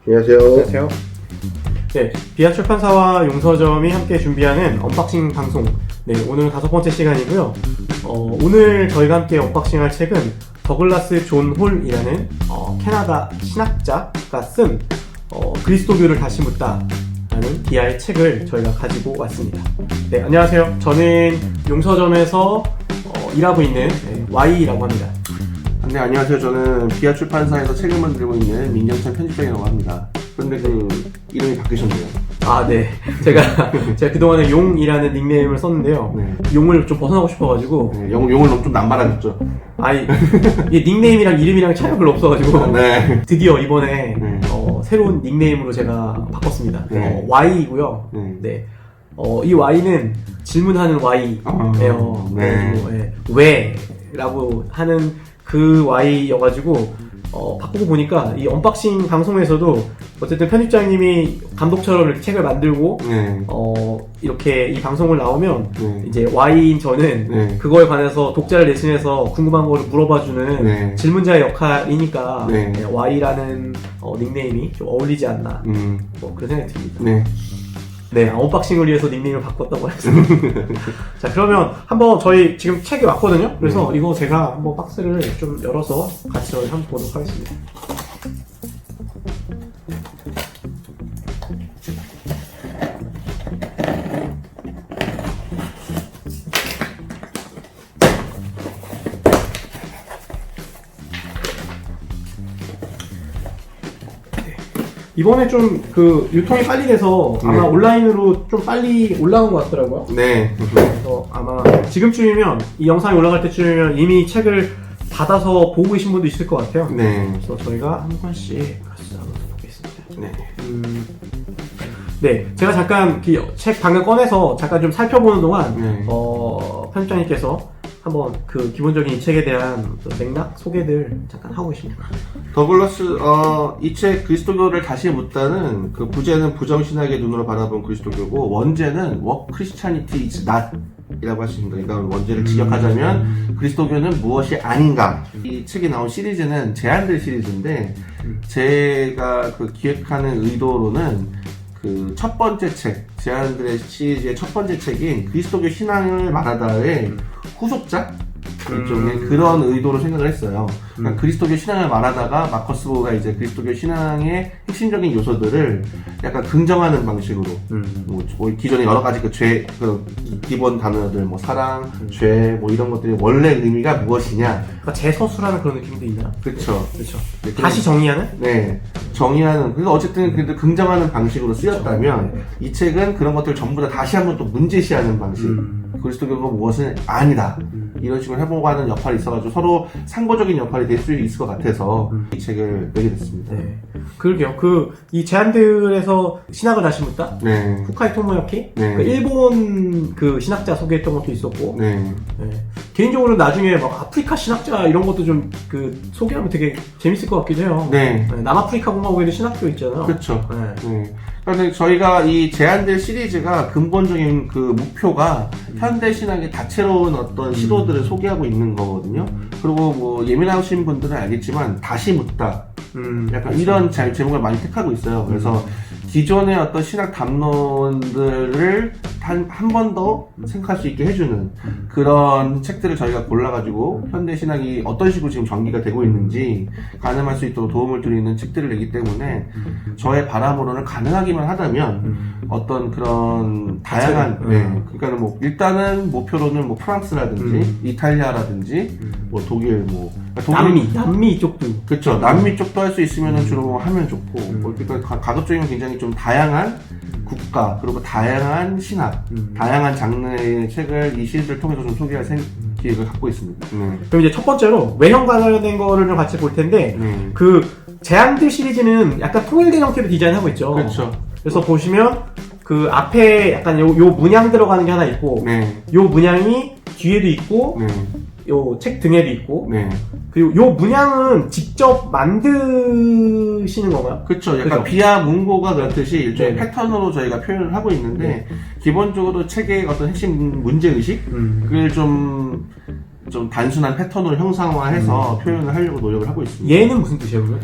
안녕하세요. 안녕하세요. 네, 비아 출판사와 용서점이 함께 준비하는 언박싱 방송. 네, 오늘은 5번째 시간이고요. 오늘 저희가 함께 언박싱할 책은 더글라스 존 홀이라는 캐나다 신학자가 쓴 그리스도교를 다시 묻다라는 디아의 책을 저희가 가지고 왔습니다. 네, 안녕하세요. 저는 용서점에서 일하고 있는 Y라고 합니다. 네, 안녕하세요. 저는 비아 출판사에서 책을 만들고 있는 민경찬 편집장이라고 합니다. 그런데 이름이 바뀌셨네요. 아, 네. 제가 그동안에 용이라는 닉네임을 썼는데요. 네. 용을 좀 벗어나고 싶어가지고. 네, 용을 너무 좀 남발하셨죠? 아니, 이게 닉네임이랑 이름이랑 차이가 별로 없어가지고. 네. 드디어 이번에, 네. 새로운 닉네임으로 제가 바꿨습니다. 네. Y이고요. 네. 네. 이 Y는 질문하는 Y예요. 네. 네. 왜라고 하는 그 Y여가지고, 바꾸고 보니까 이 언박싱 방송에서도 어쨌든 편집장님이 감독처럼 이렇게 책을 만들고 네. 이렇게 이 방송을 나오면 네. 이제 Y인 저는 네. 그거에 관해서 독자를 대신해서 궁금한 거를 물어봐주는 네. 질문자의 역할이니까 네. Y라는 닉네임이 좀 어울리지 않나 뭐 그런 생각이 듭니다. 네. 네, 언박싱을 위해서 닉네임을 바꿨다고 해서. 자, 그러면 한번 저희 지금 책이 왔거든요? 그래서 이거 제가 한번 박스를 좀 열어서 같이 저희 한번 보도록 하겠습니다. 이번에 좀 유통이 빨리 돼서 아마 온라인으로 좀 빨리 올라온 것 같더라고요. 네. 그래서 아마 지금쯤이면 이 영상이 올라갈 때쯤이면 이미 책을 받아서 보고 계신 분도 있을 것 같아요. 네. 그래서 저희가 한 권씩 같이 나눠보겠습니다. 네. 네, 제가 잠깐 책 방금 꺼내서 잠깐 좀 살펴보는 동안 네. 편집장님께서 한번 기본적인 이 책에 대한 맥락 소개를 잠깐 하고 계십니다. 더글라스, 이 책 그리스도교를 다시 묻다는 그 부제는 부정신학의 눈으로 바라본 그리스도교고, 원제는 What Christianity is not 이라고 할 수 있습니다. 그러니까 원제를 직역하자면 그리스도교는 무엇이 아닌가. 이 책이 나온 시리즈는 제안들 시리즈인데, 제가 기획하는 의도로는 첫 번째 책, 제안들의 시리즈의 첫 번째 책인 그리스도교 신앙을 말하다의 후속작? 일종의 그런 의도로 생각을 했어요. 그러니까 그리스도교 신앙을 말하다가 마커스 보가 이제 그리스도교 신앙의 핵심적인 요소들을 약간 긍정하는 방식으로, 뭐 기존에 여러 가지 기본 단어들, 뭐 사랑, 죄, 뭐 이런 것들이 원래 의미가 무엇이냐. 그러니까 재서술하는 그런 느낌도 있나요? 그렇죠. 네, 다시 정의하는? 네. 정의하는, 그래서 어쨌든 그래도 긍정하는 방식으로 쓰였다면, 이 책은 그런 것들을 전부 다 다시 한번 또 문제시하는 방식. 그리스도교가 무엇은 아니다. 이런 식으로 해보고 하는 역할이 있어가지고 서로 상보적인 역할이 될 수 있을 것 같아서 이 책을 내게 됐습니다. 네. 그러게요. 이 제안들에서 신학을 다시 묻다? 네. 후카이 토모야키? 네. 일본 신학자 소개했던 것도 있었고. 네. 네. 개인적으로 나중에 막 아프리카 신학자 이런 것도 좀 소개하면 되게 재밌을 것 같기도 해요. 네. 남아프리카 공화국에도 신학교 있잖아요. 그렇죠. 네. 네. 그런데 저희가 이 제안들 시리즈가 근본적인 목표가 현대 신학의 다채로운 어떤 시도들을 소개하고 있는 거거든요. 그리고 뭐 예민하신 분들은 알겠지만 다시 묻다. 약간 그렇죠. 이런 제목을 많이 택하고 있어요. 그래서 기존의 어떤 신학 담론들을 한 번 더 생각할 수 있게 해주는 그런 책들을 저희가 골라가지고 현대 신학이 어떤 식으로 지금 전개가 되고 있는지 가늠할 수 있도록 도움을 드리는 책들을 내기 때문에 저의 바람으로는 가능하기만 하다면 어떤 그런 다양한, 그러니까 뭐 일단은 목표로는 뭐 프랑스라든지 이탈리아라든지 뭐 독일, 남미 쪽도. 그렇죠. 남미 쪽도 할 수 있으면 주로 뭐 하면 좋고, 그러니까 가급적이면 굉장히 좀 다양한 국가, 그리고 다양한 신학, 다양한 장르의 책을 이 시리즈를 통해서 좀 소개할 기획을 갖고 있습니다. 그럼 이제 첫 번째로 외형 관련된 거를 좀 같이 볼 텐데, 제안들 시리즈는 약간 통일된 형태로 디자인하고 있죠. 그렇죠. 그래서 보시면 앞에 약간 요 문양 들어가는 게 하나 있고, 요 문양이 뒤에도 있고, 요 책 등에도 있고, 그리고 요 문양은 직접 만드시는 건가요? 그렇죠. 약간 비아 문고가 그렇듯이 일종의 패턴으로 저희가 표현을 하고 있는데, 기본적으로 책의 어떤 핵심 문제의식을 좀 좀 단순한 패턴으로 형상화해서 표현을 하려고 노력을 하고 있습니다. 얘는 무슨 뜻이에요, 그러면?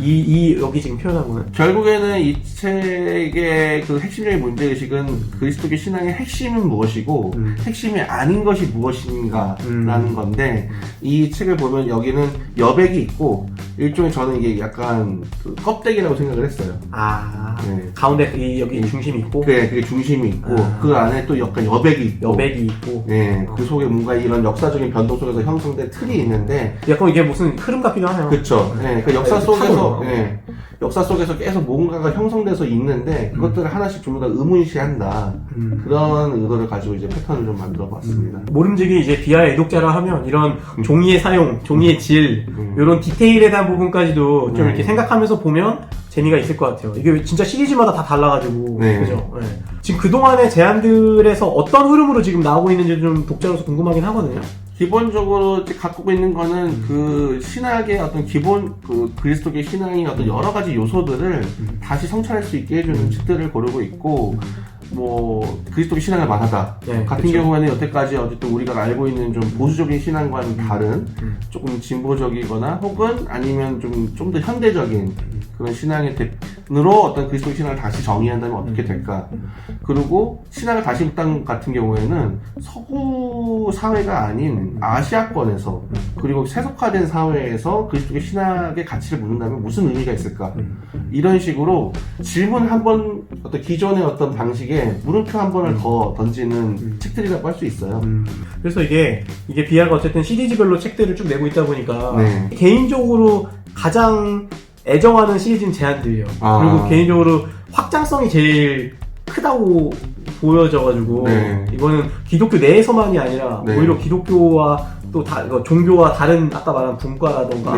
여기 지금 표현한 거는? 결국에는 이 책의 그 핵심적인 문제의식은 그리스도교 신앙의 핵심은 무엇이고 핵심이 아닌 것이 무엇인가라는 건데, 이 책을 보면 여기는 여백이 있고 일종의 저는 이게 약간 그 껍데기라고 생각을 했어요. 네. 가운데 여기 중심이 있고? 그게 중심이 있고 그 안에 또 약간 여백이 있고 네, 그 속에 뭔가 이런 역사적인 변동 속에서 형성된 틀이 있는데, 약간 이게 무슨 흐름 같기도 하네요. 그쵸. 네, 그 역사 속에서 역사 속에서 계속 뭔가가 형성돼서 있는데 그것들을 하나씩 전부 다 의문시한다. 그런 의도를 가지고 이제 패턴을 좀 만들어 봤습니다. 모름지기 이제 비하의 애독자라 하면 이런 종이의 사용, 종이의 질, 이런 디테일에 대한 부분까지도 좀 이렇게 생각하면서 보면 재미가 있을 것 같아요. 이게 진짜 시리즈마다 다 달라가지고. 네. 그죠? 네. 지금 그동안의 제안들에서 어떤 흐름으로 지금 나오고 있는지 좀 독자로서 궁금하긴 하거든요. 기본적으로 갖고 있는 거는 그 신학의 어떤 기본 그 그리스도교 신앙의 어떤 여러 가지 요소들을 다시 성찰할 수 있게 해주는 책들을 고르고 있고, 뭐 그리스도교 신앙을 말하다 같은 그쵸. 경우에는 여태까지 어쨌든 우리가 알고 있는 좀 보수적인 신앙과는 다른 조금 진보적이거나 혹은 아니면 좀 더 현대적인 그런 신앙의 대표로 어떤 그리스도 신앙을 다시 정의한다면 어떻게 될까? 그리고 신앙을 다시 묻는 같은 경우에는 서구 사회가 아닌 아시아권에서 그리고 세속화된 사회에서 그리스도의 신학의 가치를 묻는다면 무슨 의미가 있을까? 이런 식으로 질문 한 번, 어떤 기존의 어떤 방식에 물음표 한 번을 더 던지는 책들이라고 할 수 있어요. 그래서 이게 비아가 어쨌든 시리즈별로 책들을 쭉 내고 있다 보니까 네. 개인적으로 가장 애정하는 시리즈는 제안들이에요. 그리고 개인적으로 확장성이 제일 크다고 보여져가지고 이거는 기독교 내에서만이 아니라 오히려 기독교와 또 종교와 다른 아까 말한 분과라던가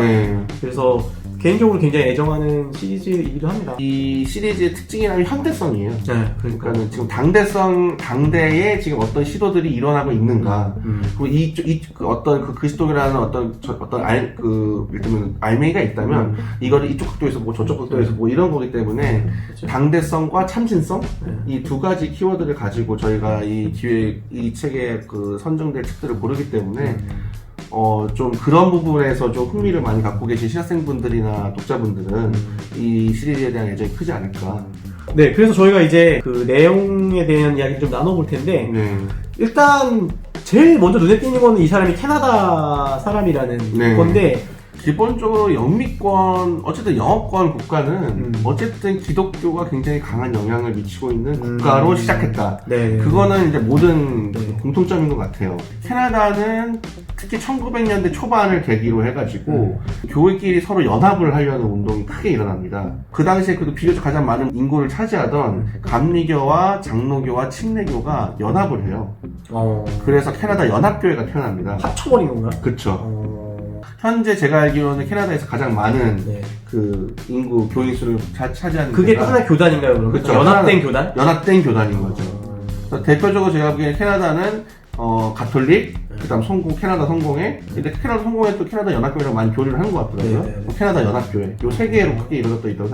그래서 개인적으로 굉장히 애정하는 시리즈이기도 합니다. 이 시리즈의 특징이라면 현대성이에요. 네, 그러니까는 지금 당대에 지금 어떤 시도들이 일어나고 있는가, 그리고 어떤 그 그리스도라는 일단 알맹이가 있다면, 이거를 이쪽 각도에서 보고 저쪽 각도에서 보고 이런 거기 때문에, 당대성과 참신성, 이 두 가지 키워드를 가지고 저희가 이 책에 그 선정될 책들을 고르기 때문에, 좀 그런 부분에서 좀 흥미를 많이 갖고 계신 신학생분들이나 독자분들은 이 시리즈에 대한 애정이 크지 않을까. 네, 그래서 저희가 이제 그 내용에 대한 이야기를 좀 나눠볼 텐데, 일단 제일 먼저 눈에 띄는 거는 이 사람이 캐나다 사람이라는 건데, 기본적으로 영미권, 어쨌든 영어권 국가는 어쨌든 기독교가 굉장히 강한 영향을 미치고 있는 국가로 시작했다. 그거는 이제 모든 공통점인 것 같아요. 캐나다는 특히 1900년대 초반을 계기로 해가지고 교회끼리 서로 연합을 하려는 운동이 크게 일어납니다. 그 당시에 그래도 비교적 가장 많은 인구를 차지하던 감리교와 장로교와 침례교가 연합을 해요. 그래서 캐나다 연합교회가 태어납니다. 합쳐버린 건가요? 그쵸. 현재 제가 알기로는 캐나다에서 가장 많은 그 인구 교인 수를 차지하는 그게 또 하나의 교단인가요, 그럼? 그쵸. 연합된 교단? 연합된 교단인 거죠. 대표적으로 제가 보기에는 캐나다는 가톨릭, 그다음 캐나다 성공회, 근데 캐나다 성공회 또 캐나다 연합교회랑 많이 교류를 한 것 같더라고요. 캐나다 연합교회, 요 세 개로 크게 이루어져 있다고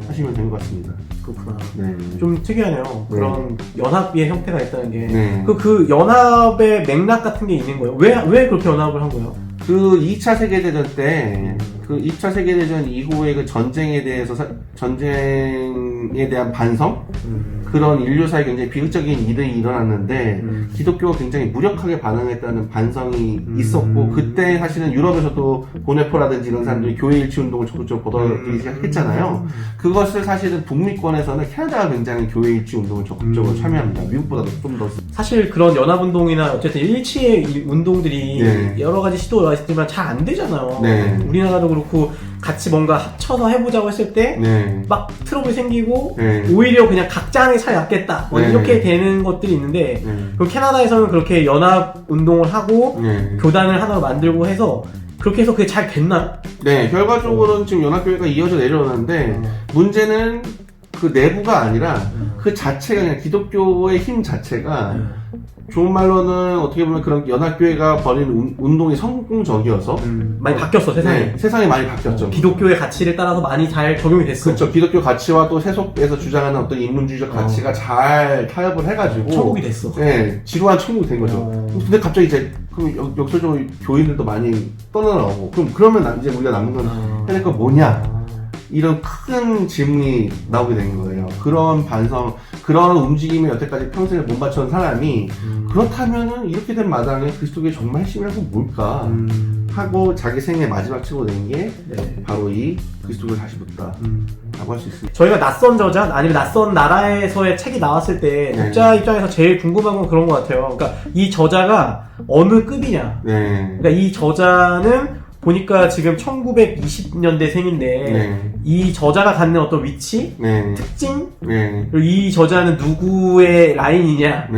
하시면 되는 것 같습니다. 그렇구나. 네. 좀 특이하네요. 그런 연합의 형태가 있다는 게. 네. 그 연합의 맥락 같은 게 있는 거예요? 왜 그렇게 연합을 한 거예요? 그 2차 세계대전 때, 그 2차 세계대전 이후의 그 전쟁에 대한 반성? 그런 인류사에 굉장히 비극적인 일이 일어났는데, 기독교가 굉장히 무력하게 반응했다는 반성이 있었고, 그때 사실은 유럽에서도 보네포라든지 이런 사람들이 교회 일치 운동을 적극적으로 보더들기 시작했잖아요. 그것을 사실은 북미권에서는 캐나다가 굉장히 교회 일치 운동을 적극적으로 참여합니다. 미국보다도 좀 더. 사실 그런 연합운동이나 어쨌든 일치의 운동들이 여러 가지 시도가 있지만 잘 안 되잖아요. 우리나라도 그렇고 같이 뭔가 합쳐서 해보자고 했을 때 막 트러블이 생기고 오히려 그냥 각자 잘 낫겠다 이렇게 되는 것들이 있는데 그럼 캐나다에서는 그렇게 연합운동을 하고 교단을 하나 만들고 해서 그렇게 해서 그게 잘 됐나요? 네, 결과적으로는 지금 연합교회가 이어져 내려오는데 문제는 그 내부가 아니라 그 자체가 그냥 기독교의 힘 자체가 좋은 말로는 어떻게 보면 그런 연합교회가 벌인 운동이 성공적이어서 많이 바뀌었어 세상이. 네, 세상이 많이 바뀌었죠. 기독교의 가치를 따라서 많이 잘 적용이 됐어. 그렇죠. 기독교 가치와 또 세속에서 주장하는 어떤 인문주의적 가치가 잘 타협을 해가지고 천국이 됐어. 네, 지루한 천국이 된 거죠. 근데 갑자기 이제 그럼 역설적으로 교인들도 많이 떠나나오고 그러면 이제 우리가 남는 건 해낼 거 뭐냐? 이런 큰 질문이 나오게 된 거예요. 그런 반성, 그런 움직임에 여태까지 평생을 못 바쳐온 사람이 그렇다면은 이렇게 된 마당에 그리스도교의 정말 핵심이란 건 뭘까? 하고 자기 생애 마지막 치고낸 게 바로 이 그리스도교를 다시 묻다 라고 할 수 있습니다. 저희가 낯선 저자 아니면 낯선 나라에서의 책이 나왔을 때 독자 입장에서 제일 궁금한 건 그런 것 같아요. 그러니까 이 저자가 어느 급이냐. 그러니까 이 저자는 보니까 지금 1920년대 생인데 이 저자가 갖는 어떤 위치, 특징, 그리고 이 저자는 누구의 라인이냐,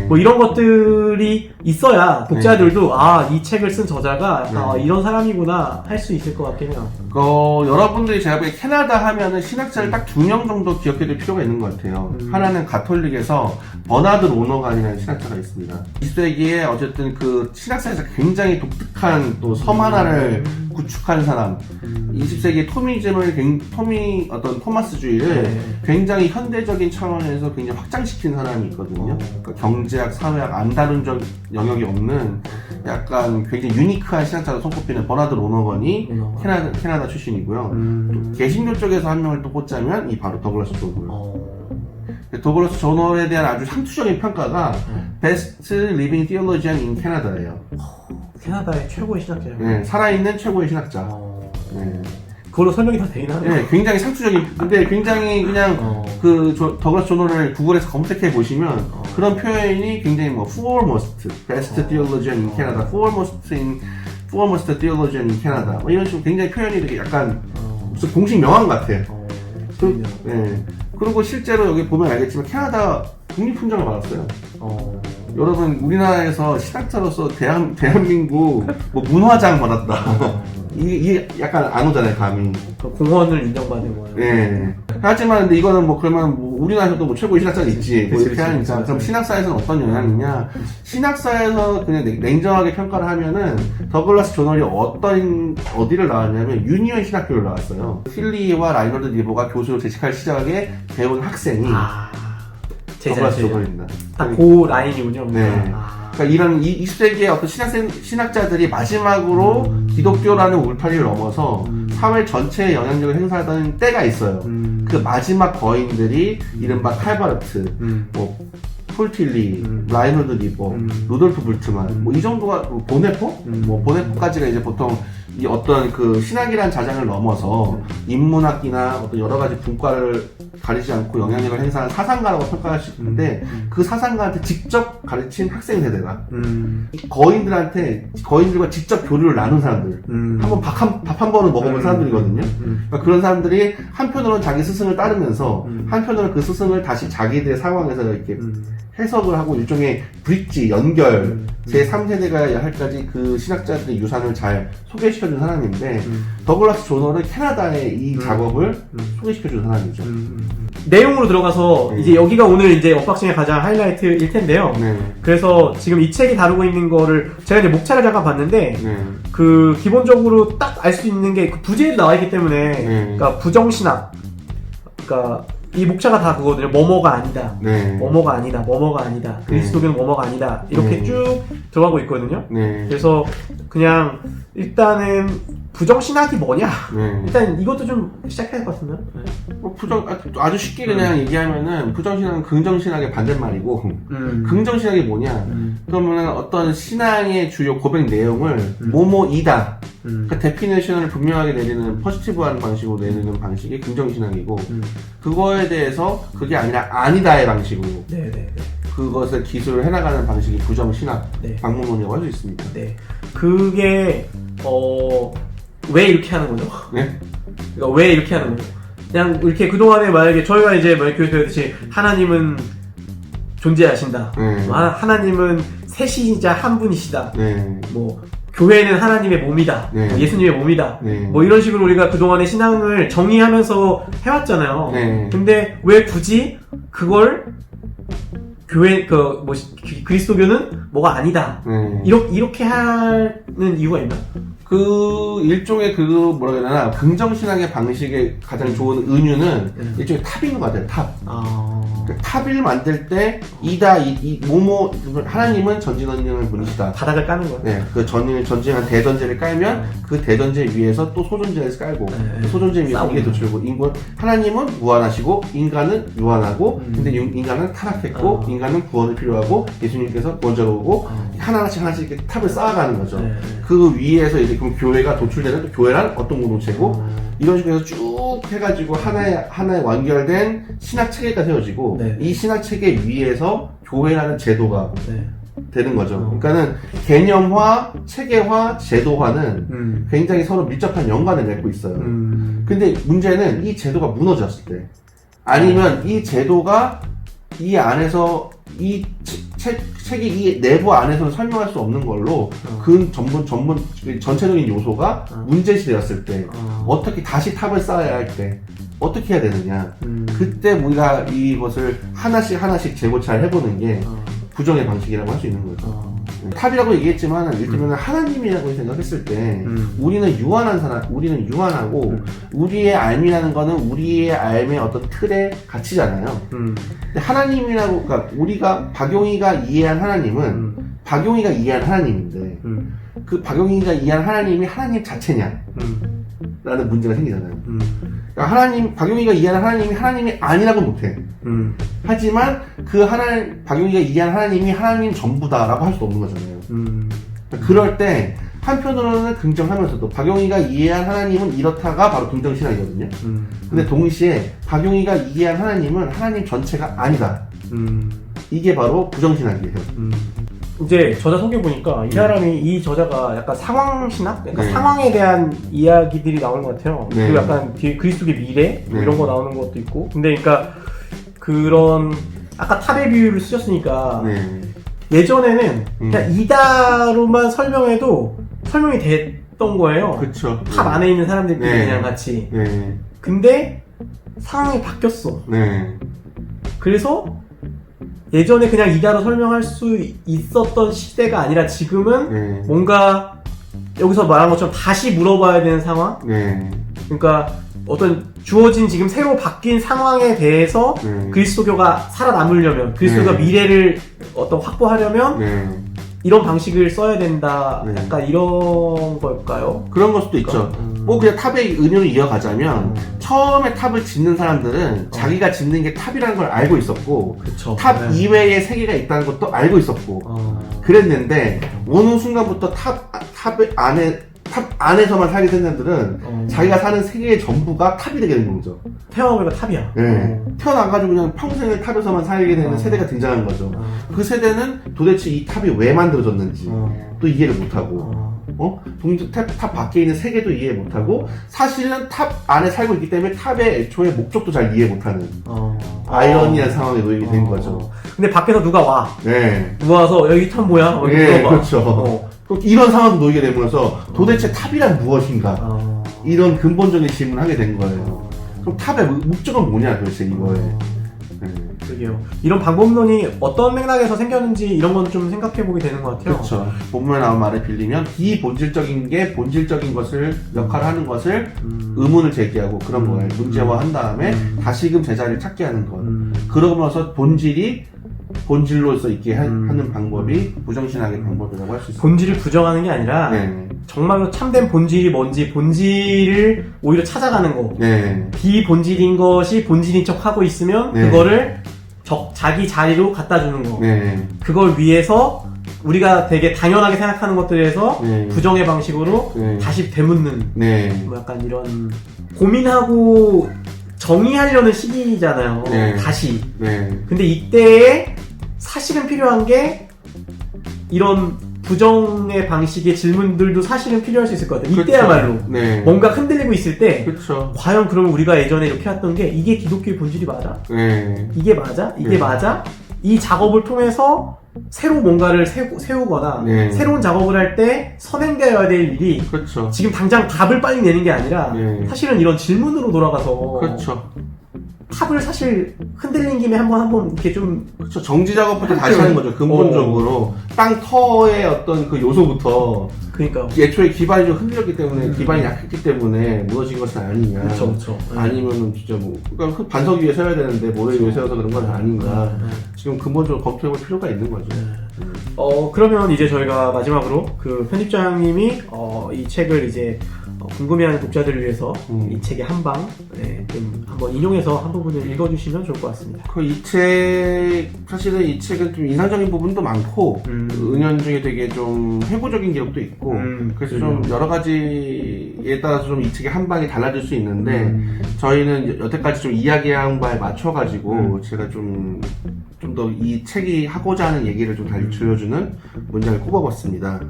뭐 이런 것들이 있어야 독자들도 아, 이 책을 쓴 저자가 이런 사람이구나 할 수 있을 것 같긴 해요. 여러분들이 제가 보기에 캐나다 하면은 신학자를 딱 2명 정도 기억해둘 필요가 있는 것 같아요. 하나는 가톨릭에서 버나드 로너간이라는 신학자가 있습니다. 20세기에 어쨌든 그 신학사에서 굉장히 독특한 또 섬 하나를 구축한 사람. 20세기에 토마스주의를 굉장히 현대적인 차원에서 굉장히 확장시킨 사람이 있거든요. 그러니까 경제학, 사회학, 안 다룬 영역이 없는 약간 굉장히 유니크한 신학자로 손꼽히는 버나드 로너건이 캐나다 출신이고요. 또 개신교 쪽에서 한 명을 또 꼽자면 이 바로 더글라스 존홀. 더글라스 존홀에 대한 아주 상투적인 평가가 Best Living Theologian in Canada예요. 캐나다의 최고의 신학자예요. 네, 살아있는 최고의 신학자. 네. 그걸로 설명이 다 되긴 하네요. 네, 굉장히 상투적인, 근데 굉장히 그냥 더글라스 존홀을 구글에서 검색해 보시면 그런 표현이 굉장히 foremost, best theologian in Canada, foremost theologian in Canada, 뭐 이런 식으로 굉장히 표현이 되게 약간 무슨 공식 명함 같아요. 네. 그리고 실제로 여기 보면 알겠지만 캐나다 국립훈장을 받았어요. 여러분 우리나라에서 신학자로서 대한민국 문화장 받았다. 이게 약간 안 오잖아요, 감이. 공헌을 인정받은 거예요. 네. 하지만 근데 이거는 그러면 우리나라에서도 최고의 신학자가 있지. 이렇게 하니까. 그럼 신학사에서는 어떤 영향이냐? 신학사에서 그냥 냉정하게 평가를 하면은 더글라스 존홀이 어디를 나왔냐면 유니언 신학교를 나왔어요. 필리와 라이너드 리버가 교수로 재직할 시작에 배운 학생이 더글라스 존홀입니다. 딱 그 라인이군요. 네. 그러니까 이런 20세기의 어떤 신학자들이 마지막으로 기독교라는 울타리를 넘어서 사회 전체에 영향력을 행사하던 때가 있어요. 그 마지막 거인들이 이른바 칼바르트, 폴틸리, 라이놀드 리버, 루돌프 불트만, 이 정도가 보네포? 보네포까지가 이제 보통 이 어떤 그 신학이란 자장을 넘어서 인문학이나 어떤 여러 가지 분과를 가리지 않고 영향력을 행사한 사상가라고 평가할 수 있는데 그 사상가한테 직접 가르친 학생 세대가 거인들과 직접 교류를 나눈 사람들 한번 밥 한 번은 먹어본 사람들이거든요. 그러니까 그런 사람들이 한편으로는 자기 스승을 따르면서 한편으로는 그 스승을 다시 자기들의 상황에서 이렇게 해석을 하고 일종의 브릿지, 연결 제3세대가 할까지 그 신학자들의 유산을 잘 소개시켜준 사람인데 더글라스 존홀은 캐나다의 이 작업을 소개시켜준 사람이죠. 내용으로 들어가서 이제 여기가 오늘 이제 언박싱의 가장 하이라이트일 텐데요. 그래서 지금 이 책이 다루고 있는 거를 제가 이제 목차를 잠깐 봤는데 그 기본적으로 딱 알 수 있는 게 그 부제에도 나와 있기 때문에 그러니까 부정신학, 그러니까 이 목차가 다 그거거든요. 뭐뭐가 아니다. 뭐뭐가 아니다. 뭐뭐가 아니다. 그리스도교는 뭐뭐가 아니다. 이렇게 쭉 들어가고 있거든요. 그래서 그냥 일단은 부정신학이 뭐냐? 일단 이것도 좀 시작해야 될 것 같은데요? 아주 쉽게 그냥 얘기하면은 부정신학은 긍정신학의 반대말이고 긍정신학이 뭐냐? 그러면은 어떤 신앙의 주요 고백 내용을 뭐뭐이다. 그 데피니션을 분명하게 내리는 포지티브한 방식으로 내리는 방식이 긍정신학이고 그거에 대해서 그게 아니라 아니다의 방식으로 그것을 기술을 해나가는 방식이 부정신학 방법론이라고 할 수 있습니다. 그게 왜 이렇게 하는 거죠? 그러니까 왜 이렇게 하는 거죠? 그냥 이렇게 그동안에 만약에 저희가 이제 교회 배우듯이 하나님은 존재하신다. 하나님은 셋이자 한 분이시다. 교회는 하나님의 몸이다. 예수님의 몸이다. 뭐 이런 식으로 우리가 그동안의 신앙을 정의하면서 해왔잖아요. 근데 왜 굳이 그걸 교회 그리스도교는 뭐가 아니다. 네. 이렇게 하는 이유가 있나? 그 일종의 그 뭐라 해야 되나 긍정신앙의 방식의 가장 좋은 은유는 일종의 탑인 것 같아요. 탑. 그 탑을 만들 때 이 모모 하나님은 전진원능한 분이시다. 바닥을 까는 거야. 네, 그 전진한 대전제를 깔면 그 대전제 위에서 또 소전제를 깔고 그 소전제 위에 이게 도출고 하나님은 무한하시고 인간은 유한하고 근데 인간은 타락했고 인간은 구원을 필요하고 예수님께서 구원자로 오고 하나씩 이렇게 탑을 쌓아가는 거죠. 그 위에서 이제 그럼 교회가 도출되는 또 교회란 어떤 공동체고 이런 식으로 해서 쭉 해가지고 하나의 완결된 신학 체계가 세워지고 이 신학 체계 위에서 교회라는 제도가 되는 거죠. 그러니까는 개념화, 체계화, 제도화는 굉장히 서로 밀접한 연관을 맺고 있어요. 근데 문제는 이 제도가 무너졌을 때 아니면 이 제도가 이 안에서 이 책이 이 내부 안에서는 설명할 수 없는 걸로 그 전체적인 요소가 문제시되었을 때 어떻게 다시 탑을 쌓아야 할 때 어떻게 해야 되느냐 그때 우리가 이것을 하나씩 재고찰 해보는 게 부정의 방식이라고 할 수 있는 거죠. 탑이라고 얘기했지만 일테면 하나님이라고 생각했을 때 우리는 유한한 사람, 우리는 유한하고 우리의 삶이라는 거는 우리의 삶의 어떤 틀에 갇히잖아요. 근데 하나님이라고 그러니까 우리가 박용희가 이해한 하나님은 박용희가 이해한 하나님인데 그 박용희가 이해한 하나님이 하나님 자체냐? 라는 문제가 생기잖아요. 그러니까 박용희가 이해하는 하나님이 하나님이 아니라고 못해. 하지만 박용희가 이해하는 하나님이 하나님 전부다라고 할 수도 없는 거잖아요. 그러니까 그럴 때 한편으로는 긍정하면서도 박용희가 이해한 하나님은 이렇다가 바로 긍정신학이거든요. 근데 동시에 박용희가 이해한 하나님은 하나님 전체가 아니다. 이게 바로 부정신학이에요. 이제 저자 소개 보니까 이 사람이 이 저자가 약간 상황신학? 그러니까 상황에 대한 이야기들이 나오는 것 같아요. 그리고 약간 뒤에 그리스도의 미래 뭐 이런 거 나오는 것도 있고. 근데 그러니까 그런 아까 탑의 비유를 쓰셨으니까 예전에는 그냥 이다로만 설명해도 설명이 됐던 거예요. 그쵸. 탑 안에 있는 사람들끼리 그냥 같이. 근데 상황이 바뀌었어. 그래서 예전에 그냥 이다로 설명할 수 있었던 시대가 아니라 지금은 뭔가 여기서 말한 것처럼 다시 물어봐야 되는 상황? 그러니까 어떤 주어진 지금 새로 바뀐 상황에 대해서 그리스도교가 살아남으려면 그리스도가 미래를 어떤 확보하려면 이런 방식을 써야 된다. 약간 이런 걸까요? 그런 걸 수도 있죠. 뭐 그냥 탑의 은유를 이어가자면 처음에 탑을 짓는 사람들은 자기가 짓는 게 탑이라는 걸 알고 있었고 탑 이외의 세계가 있다는 것도 알고 있었고 그랬는데 어느 순간부터 탑 안에서만 살게 된 사람들은 자기가 사는 세계의 전부가 탑이 되게 되는 거죠. 태어나보니까 탑이야. 태어나가지고 그냥 평생을 탑에서만 살게 되는 세대가 등장한 거죠. 그 세대는 도대체 이 탑이 왜 만들어졌는지 또 이해를 못하고 탑 밖에 있는 세계도 이해 못하고 사실은 탑 안에 살고 있기 때문에 탑의 애초에 목적도 잘 이해 못하는 아이러니한 상황에 놓이게 된 거죠. 근데 밖에서 누가 와. 누가 와서 여기 탑 뭐야? 물어봐. 그렇죠. 이런 상황도 놓이게 되면서 도대체 탑이란 무엇인가? 이런 근본적인 질문을 하게 된 거예요. 그럼 탑의 목적은 뭐냐 도대체 이거에. 그러게요. 이런 방법론이 어떤 맥락에서 생겼는지 이런 건 좀 생각해보게 되는 것 같아요. 그렇죠. 본문에 나온 말을 빌리면 비본질적인 게 본질적인 것을 역할을 하는 것을 의문을 제기하고 그런 거예요. 문제화한 다음에 다시금 제자리를 찾게 하는 것. 그러면서 본질로서 있게 하는 방법이 부정신학의 방법이라고 할 수 있습니다. 본질을 부정하는 게 아니라 정말로 참된 본질이 뭔지 본질을 오히려 찾아가는 거. 비본질인 것이 본질인 척 하고 있으면 그거를 자기 자리로 갖다 주는 거. 그걸 위해서 우리가 되게 당연하게 생각하는 것들에서 부정의 방식으로 다시 되묻는 뭐 약간 이런 고민하고 정의하려는 시기잖아요. 다시. 근데 이때에 사실은 필요한 게 이런 부정의 방식의 질문들도 사실은 필요할 수 있을 것 같아요. 이때야말로 뭔가 흔들리고 있을 때 과연 그러면 우리가 예전에 이렇게 했던 게 이게 기독교의 본질이 맞아? 이게 맞아? 이게 맞아? 이 작업을 통해서 새로 뭔가를 세우거나 네. 새로운 작업을 할 때 선행되어야 될 일이 그렇죠. 지금 당장 답을 빨리 내는 게 아니라 네. 사실은 이런 질문으로 돌아가서 그렇죠. 탑을 사실 흔들린 김에 한번 이렇게 좀 그렇죠. 정지 작업부터 다시 하는 거죠. 근본적으로 땅 터의 어떤 그 요소부터 그러니까 애초에 기반이 좀 흔들렸기 때문에 기반이 약했기 때문에 무너진 것은 아니냐. 그렇죠. 아니면은 진짜 뭐 그러니까 반석 위에 세워야 되는데 모래 위에 세워서 그런 건 아닌가. 지금 근본적으로 검토해볼 필요가 있는 거죠. 그러면 이제 저희가 마지막으로 그 편집장님이 이 책을 이제 궁금해하는 독자들을 위해서 이 책의 한방 좀 한번 인용해서 한 부분을 읽어주시면 좋을 것 같습니다. 사실은 이 책은 좀 인상적인 부분도 많고 은연중에 되게 좀 회고적인 기록도 있고 그래서 좀 여러 가지에 따라서 좀 이 책의 한방이 달라질 수 있는데 저희는 여태까지 좀 이야기한 바에 맞춰가지고 제가 좀 더 이 책이 하고자 하는 얘기를 좀 잘 들려주는 문장을 꼽아봤습니다.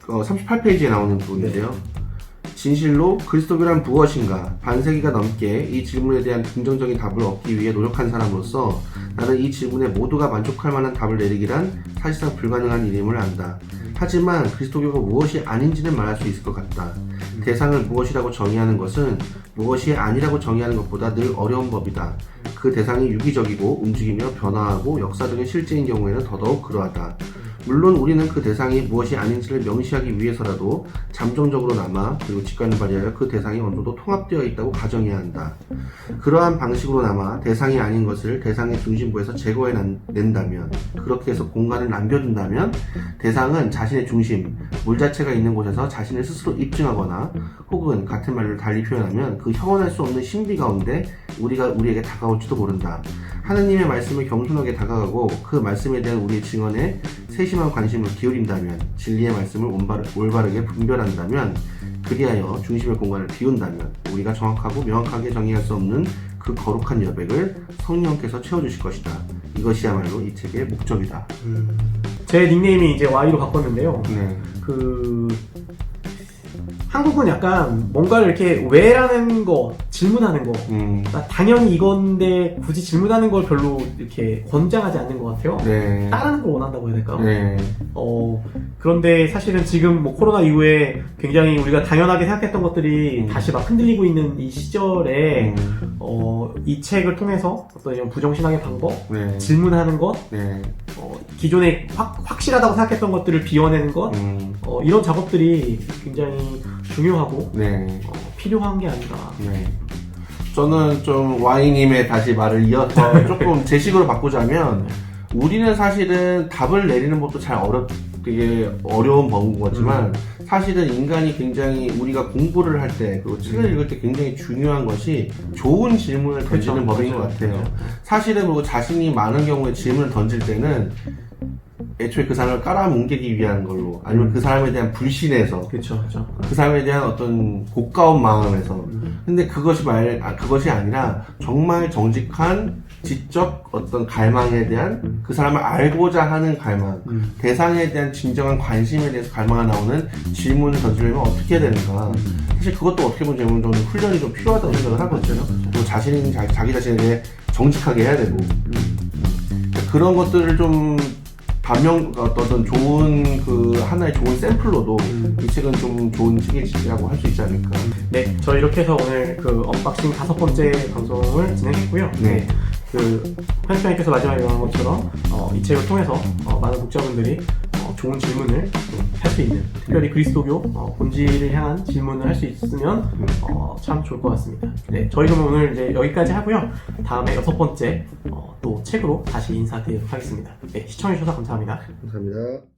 38페이지에 나오는 부분인데요. 진실로 그리스도교란 무엇인가? 반세기가 넘게 이 질문에 대한 긍정적인 답을 얻기 위해 노력한 사람으로서 나는 이 질문에 모두가 만족할 만한 답을 내리기란 사실상 불가능한 일임을 안다. 하지만 그리스도교가 무엇이 아닌지는 말할 수 있을 것 같다. 대상을 무엇이라고 정의하는 것은 무엇이 아니라고 정의하는 것보다 늘 어려운 법이다. 그 대상이 유기적이고 움직이며 변화하고 역사적인 실제인 경우에는 더더욱 그러하다. 물론 우리는 그 대상이 무엇이 아닌지를 명시하기 위해서라도 잠정적으로나마 그리고 직관을 발휘하여 그 대상이 어느 정도 통합되어 있다고 가정해야 한다. 그러한 방식으로나마 대상이 아닌 것을 대상의 중심부에서 제거해 낸다면, 그렇게 해서 공간을 남겨둔다면 대상은 자신의 중심, 물 자체가 있는 곳에서 자신을 스스로 입증하거나 혹은 같은 말로 달리 표현하면 그 형언할 수 없는 신비 가운데 우리에게 다가올지도 모른다. 하느님의 말씀을 겸손하게 다가가고 그 말씀에 대한 우리의 증언에 세심한 관심을 기울인다면, 진리의 말씀을 올바르게 분별한다면, 그리하여 중심의 공간을 비운다면 우리가 정확하고 명확하게 정의할 수 없는 그 거룩한 여백을 성령께서 채워주실 것이다. 이것이야말로 이 책의 목적이다. 제 닉네임이 이제 Y로 바꿨는데요. 네. 한국은 약간 뭔가를 이렇게 왜라는 거, 질문하는 거, 당연히 이건데 굳이 질문하는 걸 별로 이렇게 권장하지 않는 것 같아요. 네. 따르는 걸 원한다고 해야 될까요? 네. 그런데 사실은 지금 뭐 코로나 이후에 굉장히 우리가 당연하게 생각했던 것들이 다시 막 흔들리고 있는 이 시절에 이 책을 통해서 어떤 이런 부정신학의 방법, 네. 질문하는 것, 네. 기존에 확실하다고 생각했던 것들을 비워내는 것, 이런 작업들이 굉장히 중요하고 네. 필요한 게 아닌가. 네. 저는 좀 Y님의 다시 말을 이어서 조금 제 식으로 바꾸자면 우리는 사실은 답을 내리는 것도 되게 어려운 법인 거지만 사실은 인간이 굉장히 우리가 공부를 할 때 그리고 책을 읽을 때 굉장히 중요한 것이 좋은 질문을 던지는 법인 것 같아요. 사실은 뭐 자신이 많은 경우에 질문을 던질 때는 애초에 그 사람을 깔아뭉개기 위한 걸로 아니면 그 사람에 대한 불신에서 그렇죠. 그 사람에 대한 어떤 고가운 마음에서 근데 그것이 아니라 정말 정직한 지적 어떤 갈망에 대한 그 사람을 알고자 하는 갈망 대상에 대한 진정한 관심에 대해서 갈망이 나오는 질문을 던지려면 어떻게 해야 되는가 사실 그것도 어떻게 보면 저는 훈련이 좀 필요하다고 생각을 하거든요. 또 자기 자신에 대해 정직하게 해야 되고 그런 것들을 좀 어떤 좋은 하나의 좋은 샘플로도 이 책은 좀 좋은 책이라고 할 수 있지 않을까. 네, 저희 이렇게 해서 오늘 언박싱 5번째 방송을 진행했고요. 네. 편집장님께서 마지막에 말한 것처럼 이 책을 통해서 많은 독자분들이 좋은 질문을 할 수 있는 특별히 그리스도교 본질을 향한 질문을 할 수 있으면 참 좋을 것 같습니다. 네, 저희 그럼 오늘 이제 여기까지 하고요. 다음에 6번째 또 책으로 다시 인사드리도록 하겠습니다. 네, 시청해주셔서 감사합니다. 감사합니다.